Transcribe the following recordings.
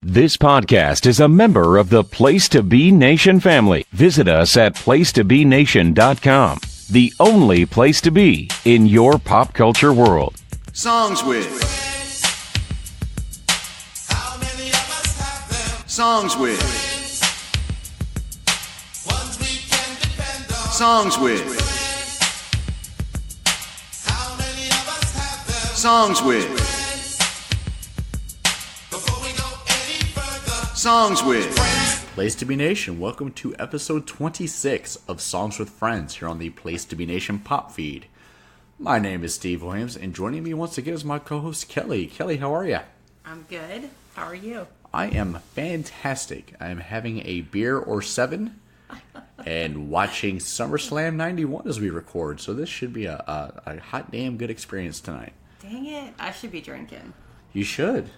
This podcast is a member of the Place to Be Nation family. Visit us at placetobenation.com, the only place to be in your pop culture world. Songs with. Songs with. Songs with. Songs with. Songs with. Place to Be Nation, welcome to episode 26 of Songs with Friends here on the Place to Be Nation pop feed. My name is Steve Williams, and joining me once again is my co-host Kelly. Kelly, how are you? I'm good. How are you? I am fantastic. I am having a beer or 7 and watching SummerSlam 91 as we record, so this should be a hot damn good experience tonight. Dang it, I should be drinking. You should.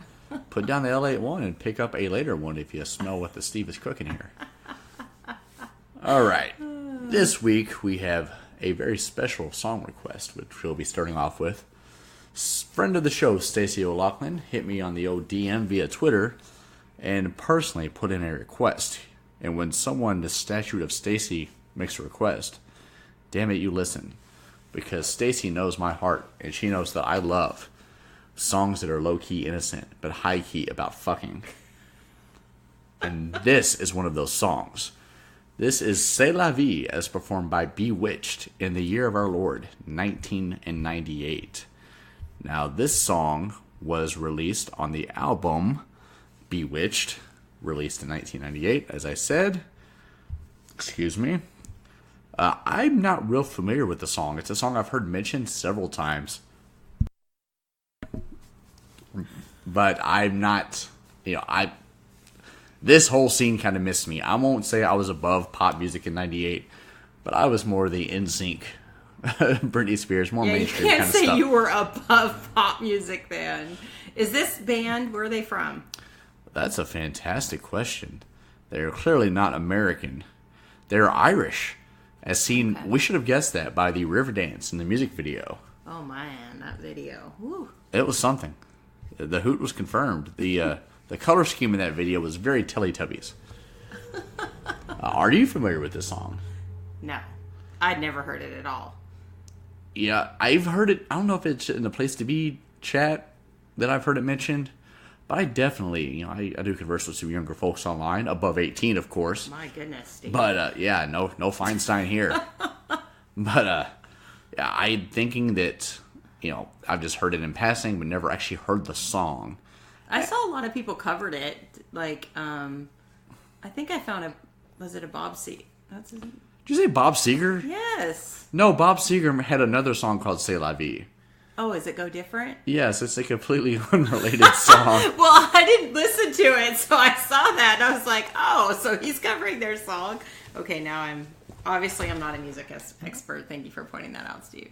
Put down the L8 one and pick up a later one if you smell what the Steve is cooking here. All right. This week we have a very special song request, which we'll be starting off with. Friend of the show, Stacey O'Loughlin, hit me on the old DM via Twitter and personally put in a request. And when someone, the statute of Stacey, makes a request, damn it, you listen. Because Stacey knows my heart, and she knows that I love songs that are low-key innocent, but high-key about fucking. And this is one of those songs. This is C'est La Vie, as performed by Bewitched in the year of our Lord, 1998. Now, this song was released on the album Bewitched, released in 1998, as I said. Excuse me. I'm not real familiar with the song. It's a song I've heard mentioned several times. But I'm not, this whole scene kind of missed me. I won't say I was above pop music in 98, but I was more the NSYNC, Britney Spears, more mainstream kind of stuff. You can't say you were above pop music then. Is this band, where are they from? That's a fantastic question. They're clearly not American. They're Irish. As seen, we should have guessed that by the river dance in the music video. Oh man, that video. Woo. It was something. The hoot was confirmed. The color scheme in that video was very Teletubbies. Are you familiar with this song? No, I'd never heard it at all. Yeah, I've heard it. I don't know if it's in the Place to Be chat that I've heard it mentioned, but I definitely, I do converse with some younger folks online, above 18, of course. My goodness, Steve. But yeah, no Feinstein here. But yeah, I'm thinking that. I've just heard it in passing, but never actually heard the song. I saw a lot of people covered it. Like, I think I found was it a Bob Seger? Did you say Bob Seger? Yes. No, Bob Seger had another song called C'est La Vie. Oh, is it Go Different? Yes, it's a completely unrelated song. Well, I didn't listen to it, so I saw that, and I was like, oh, so he's covering their song. Okay, now I'm not a music expert. Thank you for pointing that out, Steve.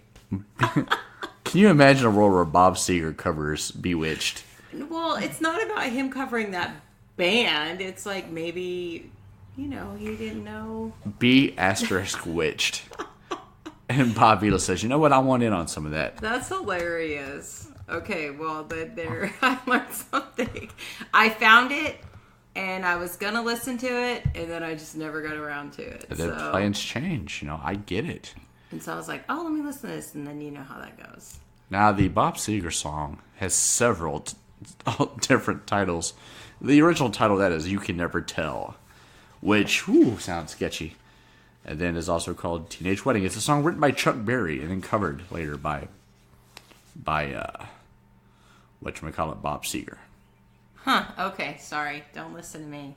Can you imagine a world where Bob Seger covers Bewitched? Well, it's not about him covering that band. It's like maybe, he didn't know. B***witched. And Bob Vila says, you know what? I want in on some of that. That's hilarious. Okay, well, there I learned something. I found it, and I was going to listen to it, and then I just never got around to it. The plans change. I get it. And so I was like, oh, let me listen to this, and then you know how that goes. Now, the Bob Seger song has several different titles. The original title of that is You Can Never Tell, which sounds sketchy. And then is also called Teenage Wedding. It's a song written by Chuck Berry and then covered later by Bob Seger. Huh, okay, sorry. Don't listen to me.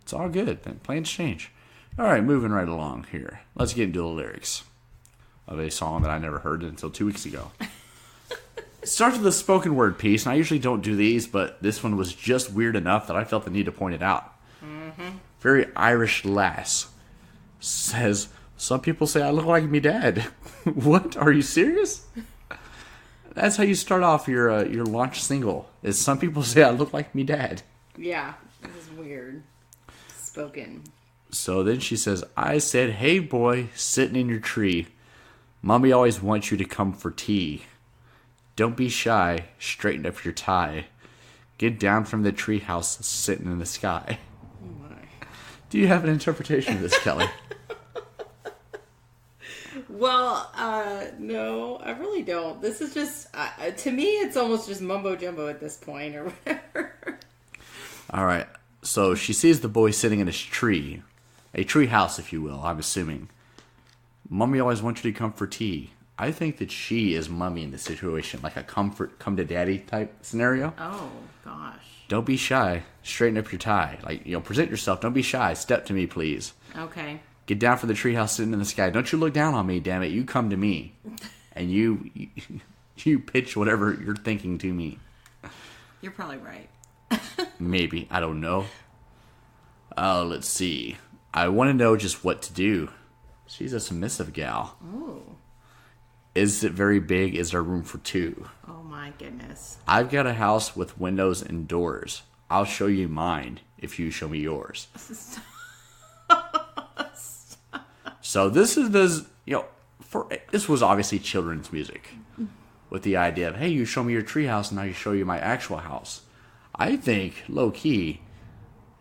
It's all good. Plans change. All right, moving right along here. Let's get into the lyrics of a song that I never heard until 2 weeks ago. It starts with a spoken word piece, and I usually don't do these, but this one was just weird enough that I felt the need to point it out. Mm-hmm. Very Irish lass says, some people say I look like me dad. What? Are you serious? That's how you start off your launch single, is some people say I look like me dad. Yeah, it was weird. Spoken. So then she says, I said, hey boy, sitting in your tree. Mommy always wants you to come for tea. Don't be shy, straighten up your tie. Get down from the treehouse sitting in the sky. Oh my. Do you have an interpretation of this, Kelly? Well, no, I really don't. This is just, to me, it's almost just mumbo jumbo at this point or whatever. All right. So she sees the boy sitting in a tree house, if you will, I'm assuming. Mommy always wants you to come for tea. I think that she is Mummy in the situation, like a come to daddy type scenario. Oh, gosh. Don't be shy. Straighten up your tie. Like, present yourself. Don't be shy. Step to me, please. Okay. Get down from the treehouse sitting in the sky. Don't you look down on me, damn it. You come to me. And you pitch whatever you're thinking to me. You're probably right. Maybe. I don't know. Let's see. I want to know just what to do. She's a submissive gal. Ooh. Is it very big? Is there room for two? Oh my goodness. I've got a house with windows and doors. I'll show you mine if you show me yours. So this was obviously children's music with the idea of, hey, you show me your treehouse and now you show you my actual house. I think, low key,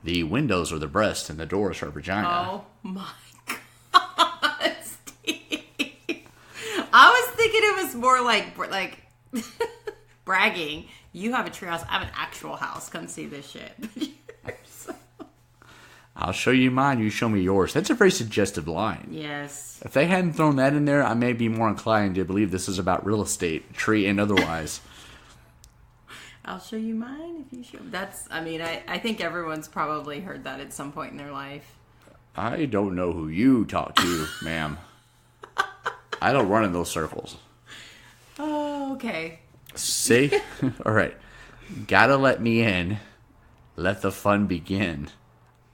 the windows are the breast and the doors are vagina. Oh my God, Steve. I was thinking it was more like bragging. You have a treehouse. I have an actual house. Come see this shit. I'll show you mine, you show me yours. That's a very suggestive line. Yes. If they hadn't thrown that in there, I may be more inclined to believe this is about real estate, tree and otherwise. I'll show you mine if you show. I think everyone's probably heard that at some point in their life. I don't know who you talk to, ma'am. I don't run in those circles. Oh, okay. See? All right. Gotta let me in. Let the fun begin.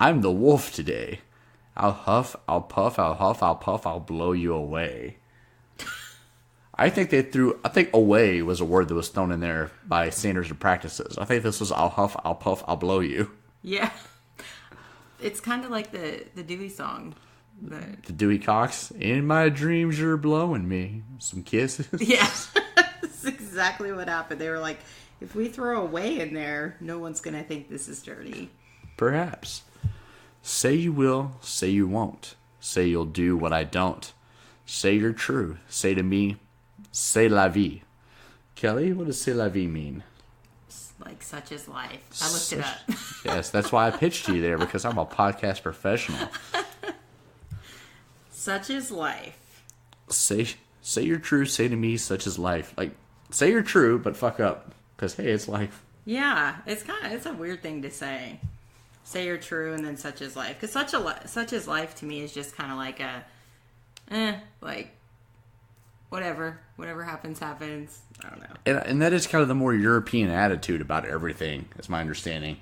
I'm the wolf today. I'll huff, I'll puff, I'll huff, I'll puff, I'll blow you away. I think away was a word that was thrown in there by standards and practices. I think this was I'll huff, I'll puff, I'll blow you. Yeah. It's kind of like the Dewey song. The Dewey Cox. In my dreams you're blowing me. Some kisses. Yeah. That's exactly what happened. They were like, if we throw away in there, no one's going to think this is dirty. Perhaps. Say you will, say you won't. Say you'll do what I don't. Say you're true. Say to me, c'est la vie. Kelly, what does c'est la vie mean? Like such is life. I looked it up. Yes, that's why I pitched you there, because I'm a podcast professional. Such is life. Say you're true. Say to me, such is life. Like, say you're true, but fuck up. Because, hey, it's life. Yeah, it's a weird thing to say. Say you're true and then such is life. Because such is life to me is just kind of like like, whatever happens. I don't know. And that is kind of the more European attitude about everything, is my understanding.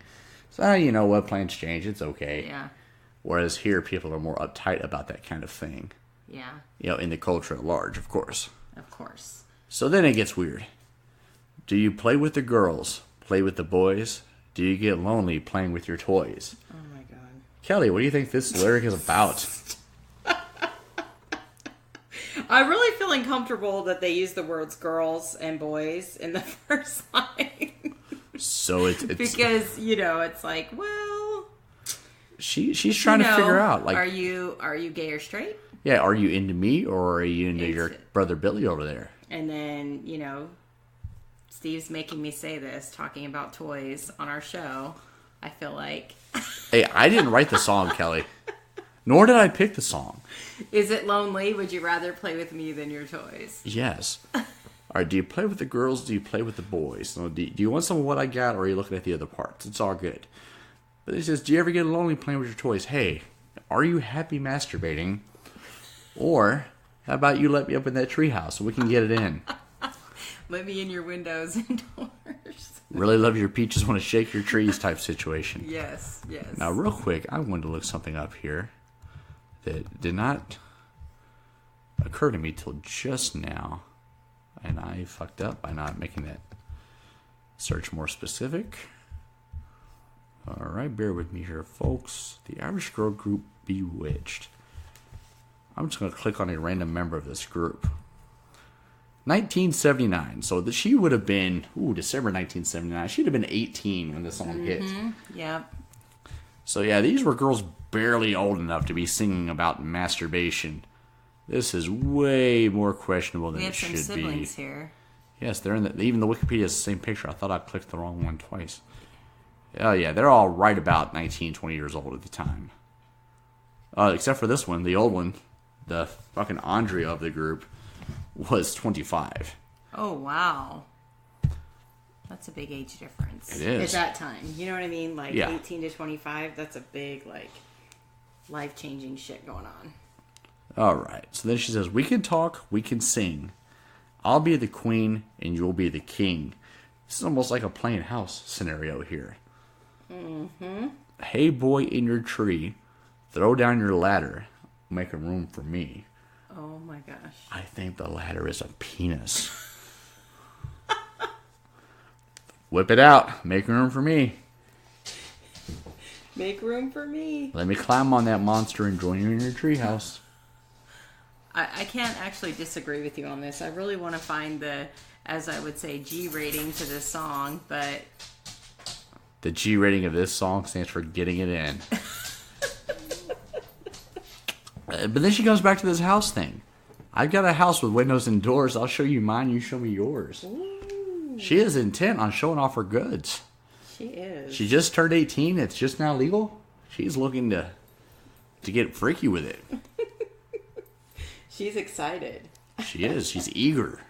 So, you know what, plans change, it's okay. Yeah. Whereas here, people are more uptight about that kind of thing. Yeah. In the culture at large, of course. Of course. So then it gets weird. Do you play with the girls? Play with the boys? Do you get lonely playing with your toys? Oh my God. Kelly, what do you think this lyric is about? I'm really feeling comfortable that they use the words girls and boys in the first line. So it's because, it's like, well, she's trying to figure out, like, are you gay or straight? Yeah, are you into me or are you into your brother Billy over there? And then, Steve's making me say this, talking about toys on our show. I feel like. Hey, I didn't write the song, Kelly. Nor did I pick the song. Is it lonely? Would you rather play with me than your toys? Yes. All right, do you play with the girls? Do you play with the boys? Do you want some of what I got, or are you looking at the other parts? It's all good. But he says, do you ever get lonely playing with your toys? Hey, are you happy masturbating? Or how about you let me up in that treehouse so we can get it in? Let me in your windows and doors. Really love your peaches, want to shake your trees type situation. Yes. Now, real quick, I wanted to look something up here that did not occur to me till just now. And I fucked up by not making that search more specific. All right, bear with me here, folks. The Irish girl group Bewitched. I'm just going to click on a random member of this group. 1979. So she would have been, December 1979. She'd have been 18 when the song hit. Yep. So yeah, these were girls barely old enough to be singing about masturbation. This is way more questionable than it should be. We have some siblings here. Yes, they're even the Wikipedia is the same picture. I thought I clicked the wrong one twice. Oh yeah, they're all right about 19, 20 years old at the time. Except for this one, the old one, the fucking Andrea of the group, was 25. Oh, wow. That's a big age difference. It is. At that time. You know what I mean? Like, 18 to 25, that's a big, like, life-changing shit going on. All right. So then she says, we can talk, we can sing. I'll be the queen, and you'll be the king. This is almost like a playing house scenario here. Mm-hmm. Hey, boy in your tree, throw down your ladder, make a room for me. Oh, my gosh. I think the ladder is a penis. Whip it out. Make room for me. Make room for me. Let me climb on that monster and join you in your treehouse. I can't actually disagree with you on this. I really want to find the, as I would say, G rating to this song, but... The G rating of this song stands for getting it in. But then she goes back to this house thing. I've got a house with windows and doors. I'll show you mine, you show me yours. Ooh. She is intent on showing off her goods. She is. She just turned 18. It's just now legal. She's looking to get freaky with it. She's excited. She is. She's eager.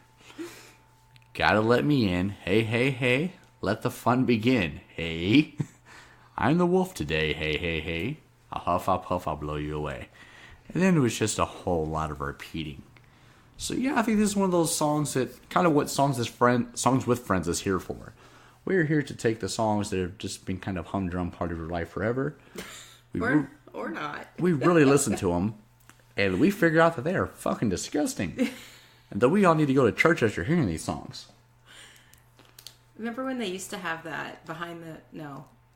Gotta let me in. Hey, hey, hey. Let the fun begin. Hey. I'm the wolf today. Hey, hey, hey. I'll huff, I'll puff, I'll blow you away. And then it was just a whole lot of repeating. So yeah, I think this is one of those songs that kind of what Songs with Friends is here for. We're here to take the songs that have just been kind of humdrum part of your life forever. Or not. We really listen to them, and we figure out that they are fucking disgusting. And that we all need to go to church after hearing these songs. Remember when they used to have that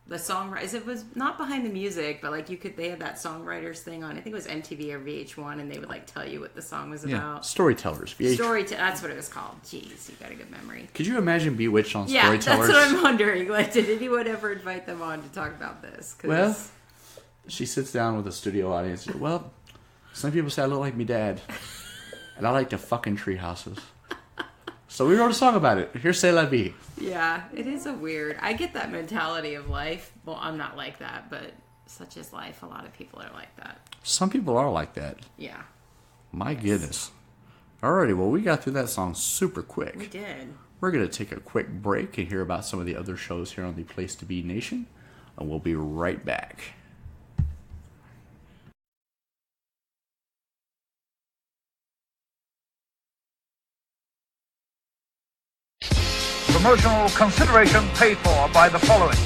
the songwriters, it was not behind the music, but like they had that songwriters thing on, I think it was MTV or VH1, and they would like tell you what the song was about. Storytellers. That's what it was called. Jeez, you got a good memory. Could you imagine Bewitched on Storytellers? Yeah, that's what I'm wondering. Like, did anyone ever invite them on to talk about this? Well, she sits down with a studio audience. Well, some people say I look like me dad, and I like to fuck in tree houses. So we wrote a song about it. Here's C'est la vie. Yeah, it is a weird... I get that mentality of life. Well, I'm not like that, but such is life. A lot of people are like that. Some people are like that. Yeah. My goodness. Alrighty, well, we got through that song super quick. We did. We're going to take a quick break and hear about some of the other shows here on the Place to Be Nation. And we'll be right back. Promotional consideration paid for by the following.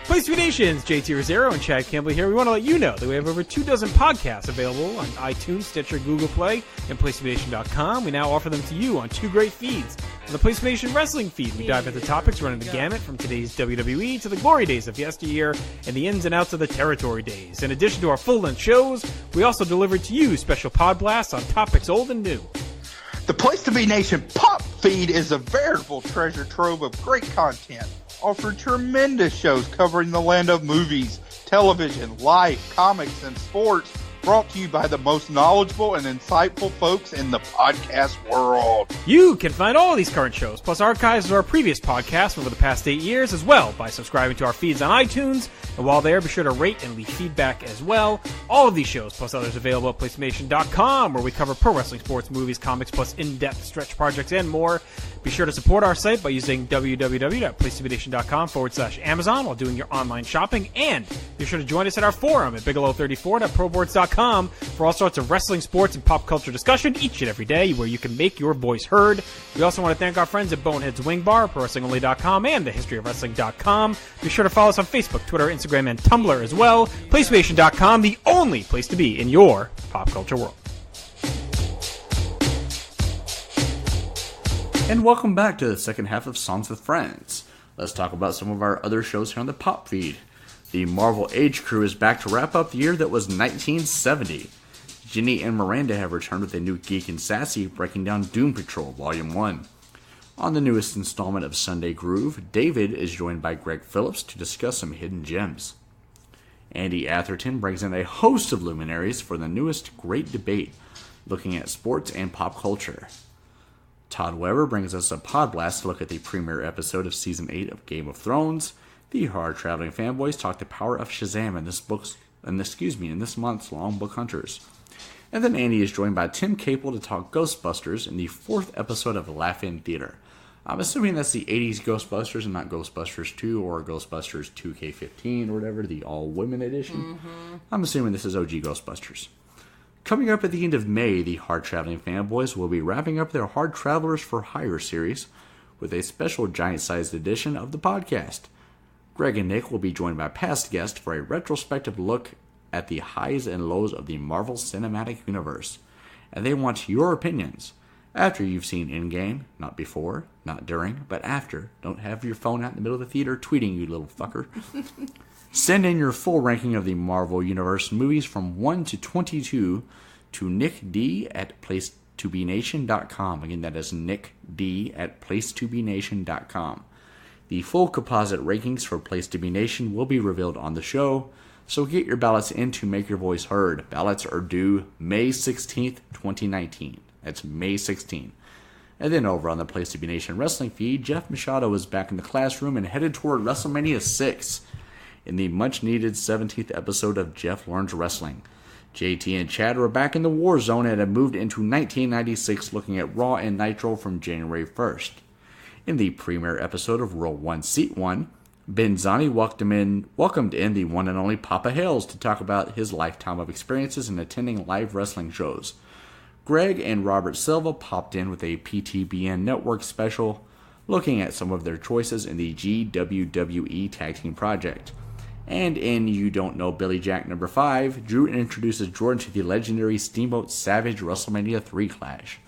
Place to Be Nations, JT Rosero and Chad Campbell here. We want to let you know that we have over 24 podcasts available on iTunes, Stitcher, Google Play, and PlaceToBeNation.com. We now offer them to you on two great feeds. On the Place to Be Nation Wrestling feed, we dive into topics running the gamut from today's WWE to the glory days of yesteryear and the ins and outs of the territory days. In addition to our full-length shows, we also deliver to you special pod blasts on topics old and new. The Place to Be Nation Pop Feed is a veritable treasure trove of great content, offering tremendous shows covering the land of movies, television, life, comics, and sports, brought to you by the most knowledgeable and insightful folks in the podcast world. You can find all of these current shows, plus archives of our previous podcasts over the past 8 years as well, by subscribing to our feeds on iTunes. And while there, be sure to rate and leave feedback as well. All of these shows, plus others available at PlaceToBeNation.com, where we cover pro wrestling, sports, movies, comics, plus in-depth stretch projects and more. Be sure to support our site by using www.placetobenation.com/Amazon while doing your online shopping. And be sure to join us at our forum at bigelow34.proboards.com for all sorts of wrestling, sports, and pop culture discussion each and every day, where you can make your voice heard. We also want to thank our friends at Bonehead's Wing Bar, ProWrestlingOnly.com, and thehistoryofwrestling.com. Be sure to follow us on Facebook, Twitter, Instagram, and Tumblr as well. PlaceToBeNation.com, the only place to be in your pop culture world. And welcome back to the second half of Songs with Friends. Let's talk about some of our other shows here on the Pop Feed. The Marvel Age Crew is back to wrap up the year that was 1970. Ginny and Miranda have returned with a new Geek and Sassy breaking down Doom Patrol Volume 1. On the newest installment of Sunday Groove, David is joined by Greg Phillips to discuss some hidden gems. Andy Atherton brings in a host of luminaries for the newest Great Debate, looking at sports and pop culture. Todd Weber brings us a pod blast to look at the premiere episode of Season 8 of Game of Thrones. The hard-traveling fanboys talk the power of Shazam in this month's Long Book Hunters. And then Andy is joined by Tim Capel to talk Ghostbusters in the 4th episode of Laugh-In Theater. I'm assuming that's the 80s Ghostbusters and not Ghostbusters 2 or Ghostbusters 2K15 or whatever, the all-women edition. Mm-hmm. I'm assuming this is OG Ghostbusters. Coming up at the end of May, the hard-traveling fanboys will be wrapping up their Hard Travelers for Hire series with a special giant-sized edition of the podcast. Greg and Nick will be joined by past guests for a retrospective look at the highs and lows of the Marvel Cinematic Universe, and they want your opinions. After you've seen Endgame, not before, not during, but after. Don't have your phone out in the middle of the theater tweeting, you little fucker. Send in your full ranking of the Marvel Universe movies from 1 to 22 to nickd@placetobenation.com. Again, that is nickd@placetobenation.com. The full composite rankings for Place to Be Nation will be revealed on the show, so get your ballots in to make your voice heard. Ballots are due May 16th, 2019. That's May 16th. And then over on the Place to Be Nation wrestling feed, Jeff Machado is back in the classroom and headed toward WrestleMania 6 in the much-needed 17th episode of Jeff Learns Wrestling. JT and Chad are back in the war zone and have moved into 1996, looking at Raw and Nitro from January 1st. In the premiere episode of Row 1, Seat 1, Ben Zani welcomed in the one and only Papa Hales to talk about his lifetime of experiences in attending live wrestling shows. Greg and Robert Silva popped in with a PTBN Network special, looking at some of their choices in the GWWE Tag Team Project. And in You Don't Know Billy Jack number 5, Drew introduces Jordan to the legendary Steamboat Savage WrestleMania 3 Clash.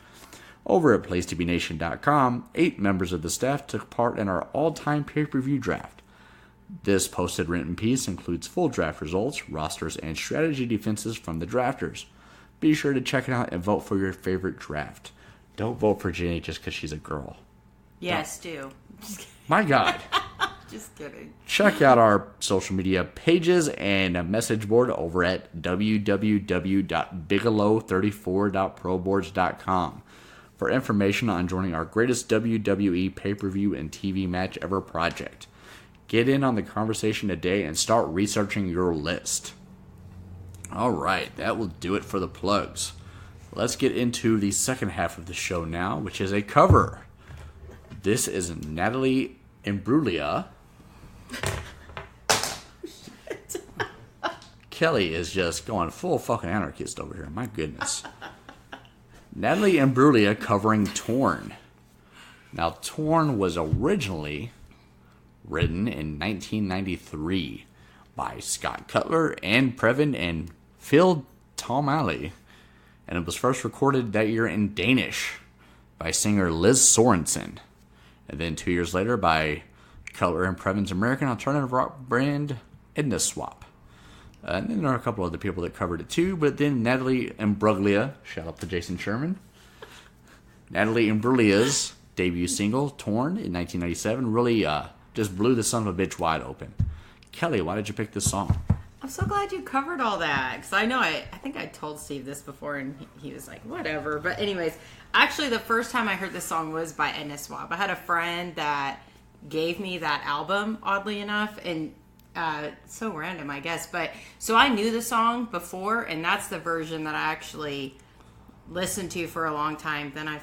Over at PlaceToBeNation.com, 8 members of the staff took part in our all-time pay-per-view draft. This posted written piece includes full draft results, rosters, and strategy defenses from the drafters. Be sure to check it out and vote for your favorite draft. Don't vote for Jenny just because she's a girl. Yes, do. My God. Just kidding. Check out our social media pages and a message board over at www.bigelow34.proboards.com for information on joining our greatest WWE pay-per-view and TV match ever project. Get in on the conversation today and start researching your list. Alright, that will do it for the plugs. Let's get into the second half of the show now, which is a cover. This is Natalie Imbruglia. Kelly is just going full fucking anarchist over here. My goodness. Natalie Imbruglia covering Torn. Now, Torn was originally written in 1993 by Scott Cutler, Ann Previn, and Phil Tomali. And it was first recorded that year in Danish by singer Liz Sorensen. And then 2 years later by Cutler and Previn's American alternative rock brand Edna Swap. And then there are a couple other people that covered it too, but then Natalie Imbruglia, shout out to Jason Sherman, Natalie Imbruglia's debut single, Torn, in 1997, really just blew the son of a bitch wide open. Kelly, why did you pick this song? I'm so glad you covered all that, because I know I think I told Steve this before, and he was like, whatever. But anyways, actually the first time I heard this song was by Edna Swap. I had a friend that gave me that album, oddly enough, and so random, I guess. But so I knew the song before, and that's the version that I actually listened to for a long time. Then I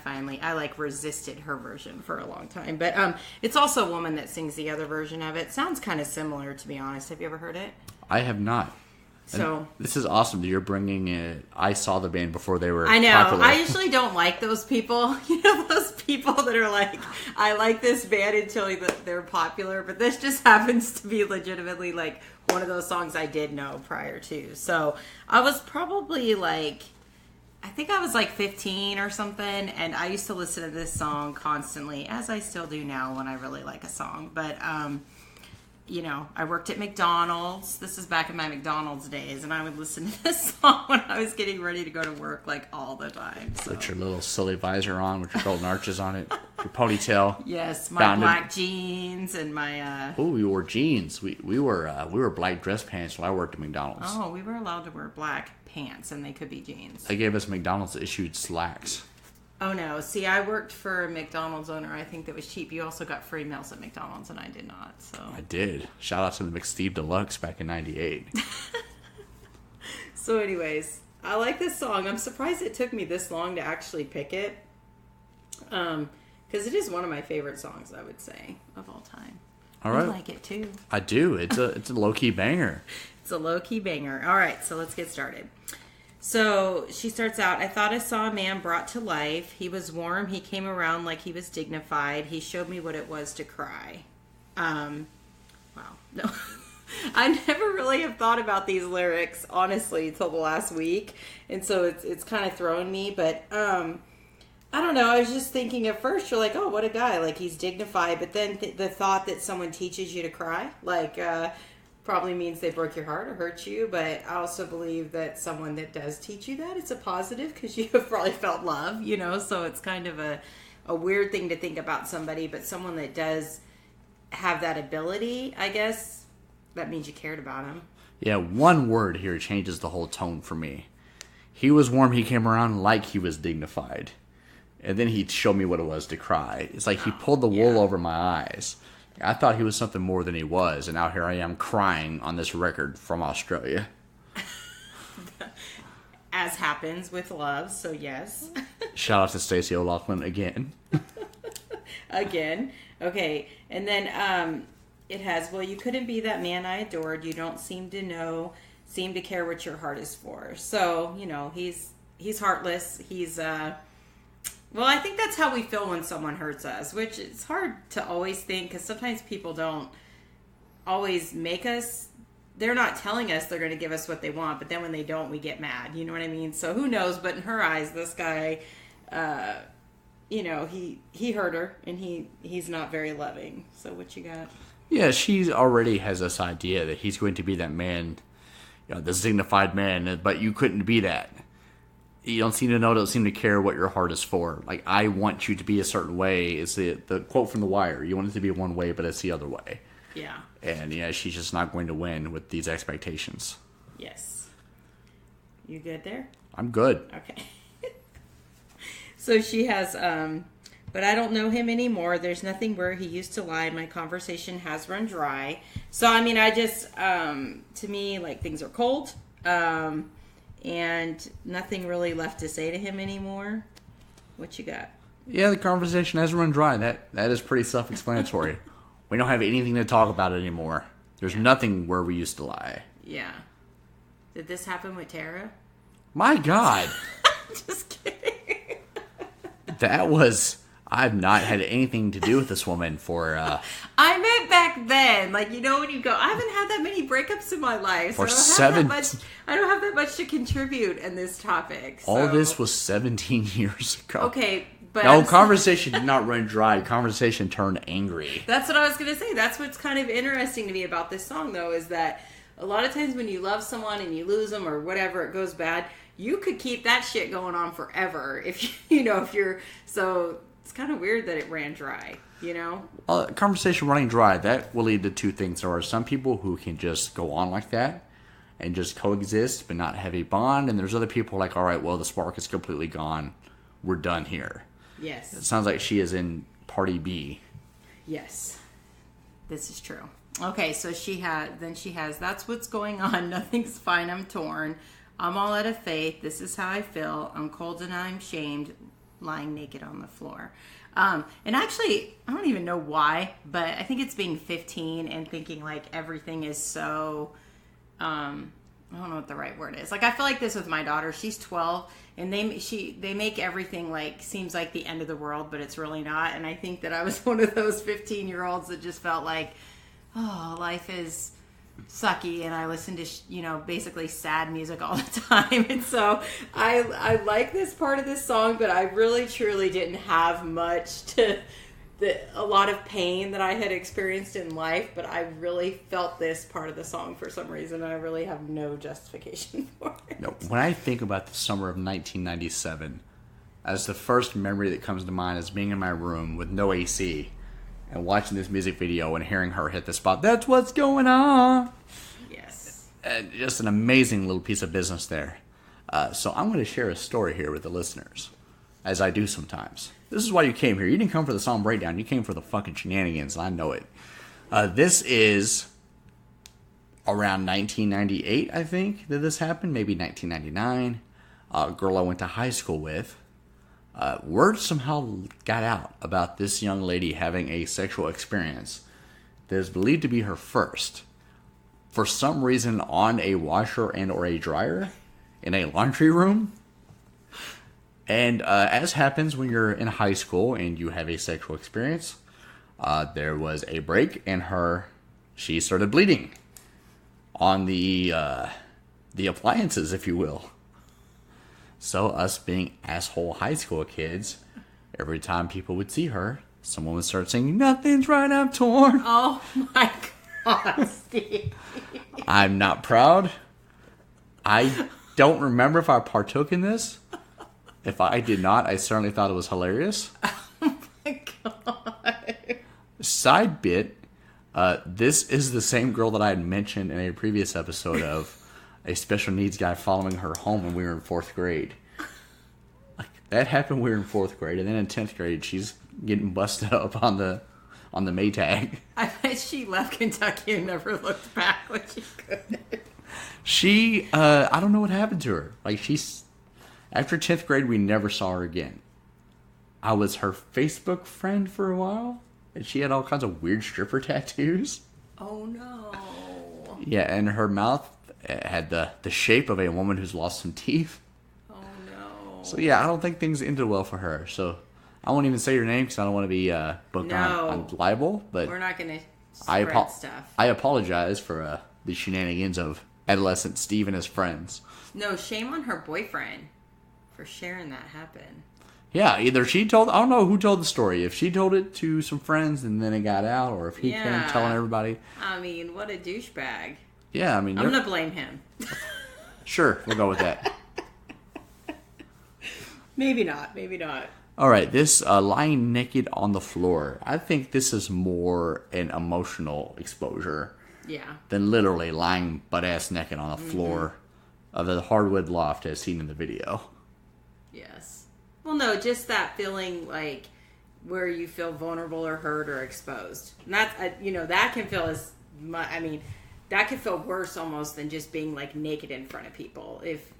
resisted her version for a long time. But it's also a woman that sings the other version of it. Sounds kind of similar, to be honest. Have you ever heard it? I have not. So and this is awesome that you're bringing it. I saw the band before they were popular. I usually don't like those people. You know, those people that are like, I like this band until they're popular. But this just happens to be legitimately like one of those songs I did know prior to. So I was probably like, I think I was like 15 or something. And I used to listen to this song constantly, as I still do now when I really like a song. But I worked at McDonald's. This is back in my McDonald's days, and I would listen to this song when I was getting ready to go to work, like, all the time. So. Put your little silly visor on with your golden arches on it, your ponytail. Yes, my black jeans and my. Oh, we wore jeans. We were black dress pants while I worked at McDonald's. Oh, we were allowed to wear black pants, and they could be jeans. They gave us McDonald's issued slacks. Oh, no. See, I worked for a McDonald's owner. I think that was cheap. You also got free meals at McDonald's, and I did not. So I did. Shout out to the McSteve Deluxe back in 98. So anyways, I like this song. I'm surprised it took me this long to actually pick it. Because it is one of my favorite songs, I would say, of all time. All right. You like it, too. I do. It's a low-key banger. It's a low-key banger. All right, so let's get started. So she starts out, I thought I saw a man brought to life. He was warm. He came around like he was dignified. He showed me what it was to cry. Wow. No. I never really have thought about these lyrics, honestly, until the last week. And so it's kind of throwing me. But I don't know. I was just thinking at first, you're like, oh, what a guy. Like, he's dignified. But then the thought that someone teaches you to cry, like, probably means they broke your heart or hurt you, but I also believe that someone that does teach you that, it's a positive because you have probably felt love, so it's kind of a weird thing to think about somebody, but someone that does have that ability, I guess, that means you cared about him. Yeah, one word here changes the whole tone for me. He was warm, he came around like he was dignified, and then he showed me what it was to cry. It's like he pulled the wool over my eyes. I thought he was something more than he was, and now here I am crying on this record from Australia. As happens with love, so yes. Shout out to Stacey O'Loughlin again. Again. Okay, and then it has, well, you couldn't be that man I adored. You don't seem to care what your heart is for. So, he's heartless. He's, well, I think that's how we feel when someone hurts us, which it's hard to always think because sometimes people don't always make us, they're not telling us they're going to give us what they want, but then when they don't, we get mad. You know what I mean? So who knows? But in her eyes, this guy, he hurt her and he's not very loving. So what you got? Yeah, she already has this idea that he's going to be that man, this dignified man, but you couldn't be that. You don't seem to care what your heart is for. Like, I want you to be a certain way. Is the quote from The Wire. You want it to be one way, but it's the other way. Yeah. And, she's just not going to win with these expectations. Yes. You good there? I'm good. Okay. So she has, but I don't know him anymore. There's nothing where he used to lie. My conversation has run dry. So, I mean, I just, to me, like, things are cold. And nothing really left to say to him anymore. What you got? Yeah, the conversation has run dry. That is pretty self-explanatory. We don't have anything to talk about anymore. There's nothing where we used to lie. Yeah. Did this happen with Tara? My God. Just kidding. I've not had anything to do with this woman for... I meant back then. Like, when you go, I haven't had that many breakups in my life. So I don't have that much to contribute in this topic. So. All this was 17 years ago. Okay, but... No, conversation did not run dry. Conversation turned angry. That's what I was going to say. That's what's kind of interesting to me about this song, though, is that a lot of times when you love someone and you lose them or whatever, it goes bad, you could keep that shit going on forever. If you're... So... It's kind of weird that it ran dry, Conversation running dry, that will lead to two things. There are some people who can just go on like that and just coexist but not have a bond. And there's other people like, all right, well, the spark is completely gone. We're done here. Yes. It sounds like she is in party B. Yes. This is true. Okay, so she has, that's what's going on. Nothing's fine. I'm torn. I'm all out of faith. This is how I feel. I'm cold and I'm shamed. Lying naked on the floor. And actually, I don't even know why, but I think it's being 15 and thinking like everything is so, I don't know what the right word is. Like, I feel like this with my daughter. She's 12 and they make everything like, seems like the end of the world, but it's really not. And I think that I was one of those 15-year-olds that just felt like, oh, life is sucky, and I listen to basically sad music all the time, and so I like this part of this song, but I really truly didn't have much to a lot of pain that I had experienced in life, but I really felt this part of the song for some reason, and I really have no justification for it. No, when I think about the summer of 1997, as the first memory that comes to mind is being in my room with no AC and watching this music video and hearing her hit the spot. That's what's going on. Yes. Just an amazing little piece of business there. So I'm going to share a story here with the listeners, as I do sometimes. This is why you came here. You didn't come for the song breakdown. You came for the fucking shenanigans. I know it. This is around 1998, I think, that this happened. Maybe 1999. A girl I went to high school with. Word somehow got out about this young lady having a sexual experience that is believed to be her first. For some reason, on a washer and or a dryer in a laundry room. And as happens when you're in high school and you have a sexual experience, there was a break and she started bleeding on the appliances, if you will. So us being asshole high school kids, every time people would see her, someone would start singing, "Nothing's right, I'm torn." Oh my God, Steve. I'm not proud. I don't remember if I partook in this. If I did not, I certainly thought it was hilarious. Oh my God. Side bit, this is the same girl that I had mentioned in a previous episode of a special needs guy following her home when we were in 4th grade. That happened when we were in 4th grade, and then in 10th grade, she's getting busted up on the Maytag. I bet she left Kentucky and never looked back when she could. She, I don't know what happened to her. After 10th grade, we never saw her again. I was her Facebook friend for a while, and she had all kinds of weird stripper tattoos. Oh no. Yeah, and her mouth had the shape of a woman who's lost some teeth. Oh no. So yeah, I don't think things ended well for her. So I won't even say her name because I don't want to be booked on libel. But we're not going to spread stuff. I apologize for the shenanigans of adolescent Steve and his friends. No, shame on her boyfriend for sharing that happen. Yeah, either I don't know who told the story. If she told it to some friends and then it got out, or if he came telling everybody. I mean, what a douchebag. Yeah, I mean... I'm going to blame him. Sure, we'll go with that. Maybe not. Maybe not. All right, this lying naked on the floor. I think this is more an emotional exposure. Yeah. Than literally lying butt-ass naked on the floor of the hardwood loft as seen in the video. Yes. Well, no, just that feeling like where you feel vulnerable or hurt or exposed. And that's, that can feel that could feel worse almost than just being like naked in front of people. If,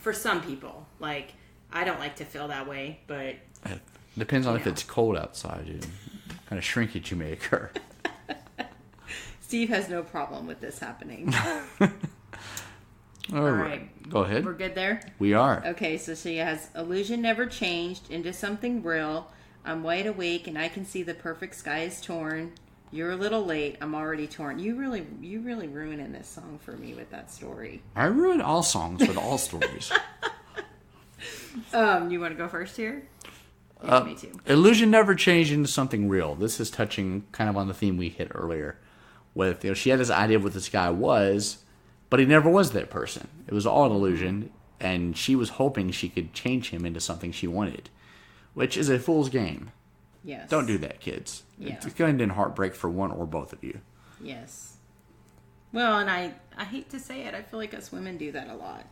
for some people, like, I don't like to feel that way, but it depends on if it's cold outside and kind of shrinkage you may occur. Steve has no problem with this happening. All right. Go ahead. We're good there? We are. Okay, so she has illusion never changed into something real. I'm wide awake and I can see the perfect sky is torn. You're a little late. I'm already torn. You really ruining this song for me with that story. I ruin all songs with all stories. You want to go first here? Yeah, me too. Illusion never changed into something real. This is touching kind of on the theme we hit earlier. With she had this idea of what this guy was, but he never was that person. It was all an illusion, and she was hoping she could change him into something she wanted, which is a fool's game. Yes. Don't do that, kids. Yeah. It's going to end in heartbreak for one or both of you. Yes. Well, and I hate to say it, I feel like us women do that a lot,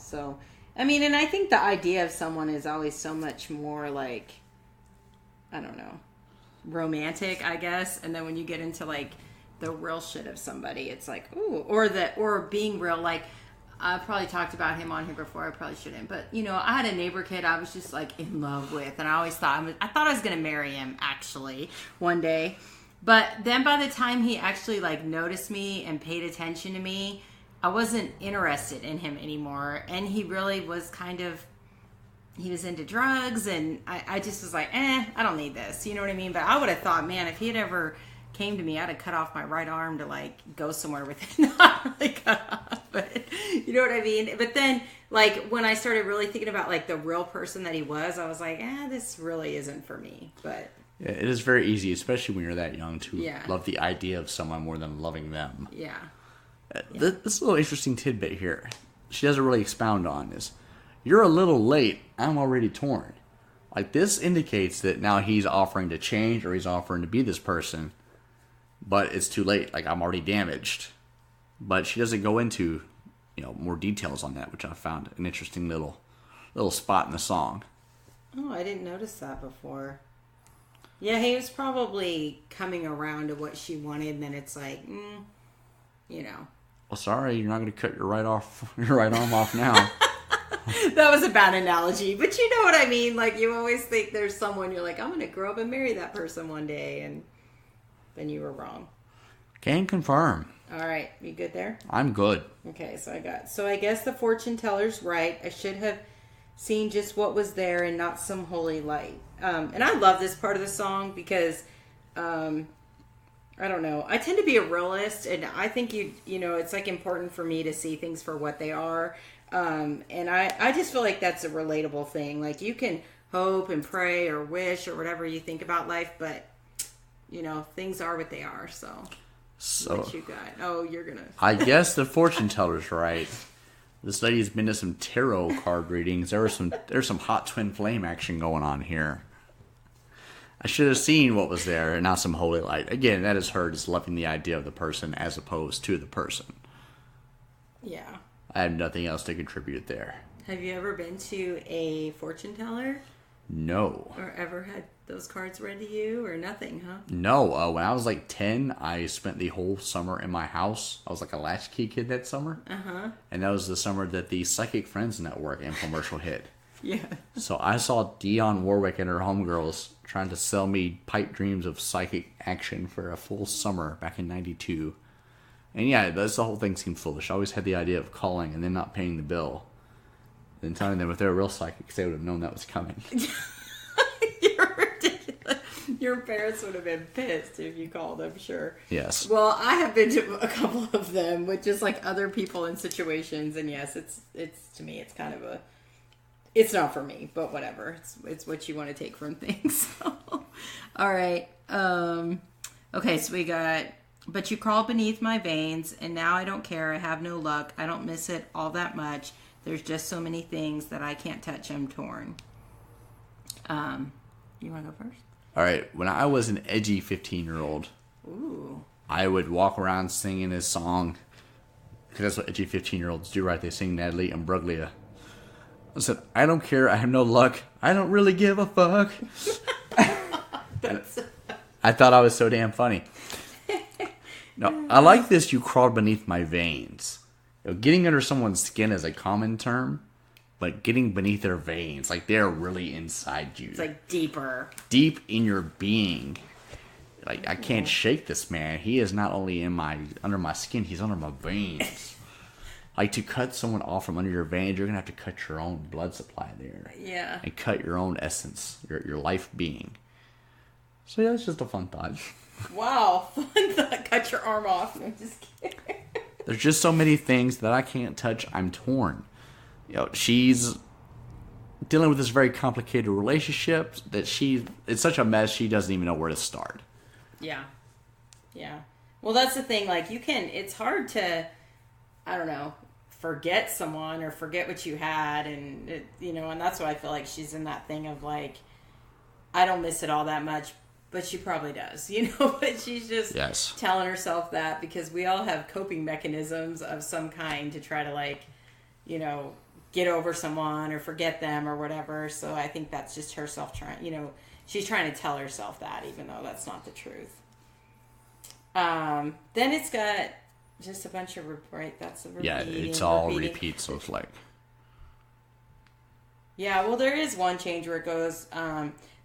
so... I mean, and I think the idea of someone is always so much more like, I don't know, romantic, I guess. And then when you get into like the real shit of somebody, it's like, ooh, or being real. Like, I probably talked about him on here before. I probably shouldn't, but I had a neighbor kid I was just like in love with, and I always thought I was gonna marry him actually one day. But then by the time he actually like noticed me and paid attention to me, I wasn't interested in him anymore. And he really was he was into drugs, and I just was like, I don't need this. You know what I mean? But I would have thought, man, if he had ever came to me, I'd have cut off my right arm to like go somewhere with it. Not really cut off, but you know what I mean? But then like when I started really thinking about like the real person that he was, I was like, this really isn't for me. But It is very easy, especially when you're that young, to Yeah. love the idea of someone more than loving them. Yeah. This little interesting tidbit here, she doesn't really expound on is, you're a little late, I'm already torn. Like, this indicates that now he's offering to change or he's offering to be this person, but it's too late. Like, I'm already damaged. But she doesn't go into, more details on that, which I found an interesting little spot in the song. Oh, I didn't notice that before. Yeah, he was probably coming around to what she wanted, and then it's like, Well, sorry, you're not going to cut your right arm off now. That was a bad analogy, but you know what I mean. Like, you always think there's someone you're like, I'm going to grow up and marry that person one day, and then you were wrong. Can confirm. All right, you good there? I'm good. Okay, so I guess the fortune teller's right. I should have seen just what was there and not some holy light. And I love this part of the song because, I don't know. I tend to be a realist, and I think it's like important for me to see things for what they are. And I just feel like that's a relatable thing. Like, you can hope and pray or wish or whatever you think about life, but things are what they are. So what you got? Oh, you're gonna. I guess the fortune teller's right. This lady's been to some tarot card readings. There's some hot twin flame action going on here. I should have seen what was there and not some holy light. Again, that is her just loving the idea of the person as opposed to the person. Yeah. I have nothing else to contribute there. Have you ever been to a fortune teller? No. Or ever had those cards read to you or nothing, huh? No. When I was like 10, I spent the whole summer in my house. I was like a latchkey kid that summer. Uh-huh. And that was the summer that the Psychic Friends Network infomercial hit. Yeah. So I saw Dionne Warwick and her homegirls trying to sell me pipe dreams of psychic action for a full summer back in 92. And yeah, the whole thing seemed foolish. I always had the idea of calling and then not paying the bill. Then telling them if they were real psychics, they would have known that was coming. You're ridiculous. Your parents would have been pissed if you called, I'm sure. Yes. Well, I have been to a couple of them with just like other people in situations, and yes, it's to me, it's kind of it's not for me, but whatever. It's what you want to take from things. So. All right. Okay, so we got, but you crawl beneath my veins, and now I don't care. I have no luck. I don't miss it all that much. There's just so many things that I can't touch. I'm torn. You want to go first? All right. When I was an edgy 15-year-old, I would walk around singing this song. Because that's what edgy 15-year-olds do, right? They sing Natalie Imbruglia. I said, I don't care. I have no luck. I don't really give a fuck. I thought I was so damn funny. No, I like this. You crawled beneath my veins. Getting under someone's skin is a common term, but getting beneath their veins, like they're really inside you. It's like deeper. Deep in your being. Like, I can't shake this man. He is not only under my skin, he's under my veins. Like, to cut someone off from under your veins, you're going to have to cut your own blood supply there. Yeah. And cut your own essence, your life being. So, yeah, it's just a fun thought. Wow. Fun thought. Cut your arm off. I'm just kidding. There's just so many things that I can't touch. I'm torn. She's dealing with this very complicated relationship that it's such a mess she doesn't even know where to start. Yeah. Yeah. Well, that's the thing. Like, it's hard to, I don't know, forget someone or forget what you had. And, and that's why I feel like she's in that thing of like, I don't miss it all that much. But she probably does, but she's just telling herself that because we all have coping mechanisms of some kind to try to like, get over someone or forget them or whatever. So I think that's just herself trying, she's trying to tell herself that even though that's not the truth. Then it's got just a bunch of, right, that's the repeating. Yeah, it's all repeats, so it's like. Yeah, well, there is one change where it goes,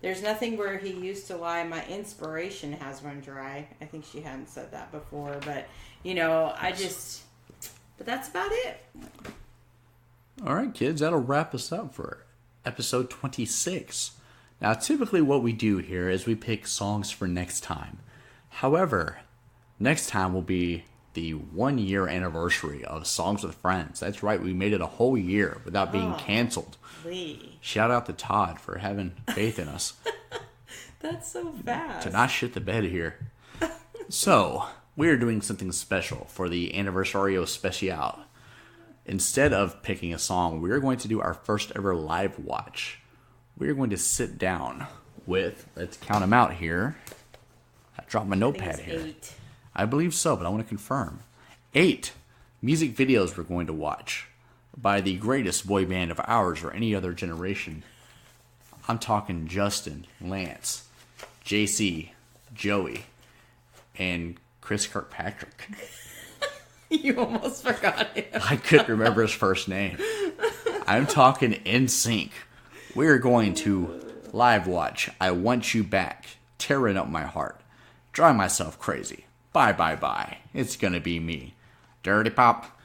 there's nothing where he used to lie. My inspiration has run dry. I think she hadn't said that before, but, but that's about it. All right, kids, that'll wrap us up for episode 26. Now, typically what we do here is we pick songs for next time. However, next time will be the 1-year anniversary of Songs with Friends. That's right, we made it a whole year without being canceled. Shout out to Todd for having faith in us. That's so fast. To not shit the bed here. So, we're doing something special for the Anniversario Special. Instead of picking a song, we're going to do our first ever live watch. We're going to sit down with, let's count them out here. I dropped my notepad here. 8. I believe so, but I want to confirm. 8 music videos we're going to watch by the greatest boy band of ours or any other generation. I'm talking Justin, Lance, JC, Joey, and Chris Kirkpatrick. You almost forgot him. I couldn't remember his first name. I'm talking NSYNC. We're going to live watch I Want You Back, Tearing Up My Heart, Drive Myself Crazy, Bye Bye Bye, It's Gonna Be Me, Dirty Pop,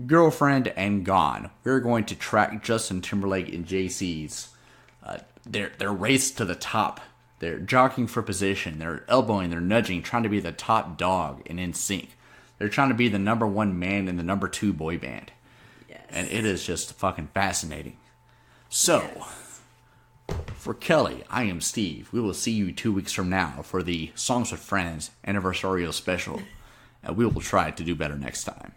Girlfriend, and Gone. We're going to track Justin Timberlake and JC's their race to the top. They're jockeying for position. They're elbowing, they're nudging, trying to be the top dog in NSYNC. They're trying to be the number 1 man in the number 2 boy band. Yes. And it is just fucking fascinating. So, for Kelly, I am Steve. We will see you 2 weeks from now for the Songs with Friends Anniversario Special. And we will try to do better next time.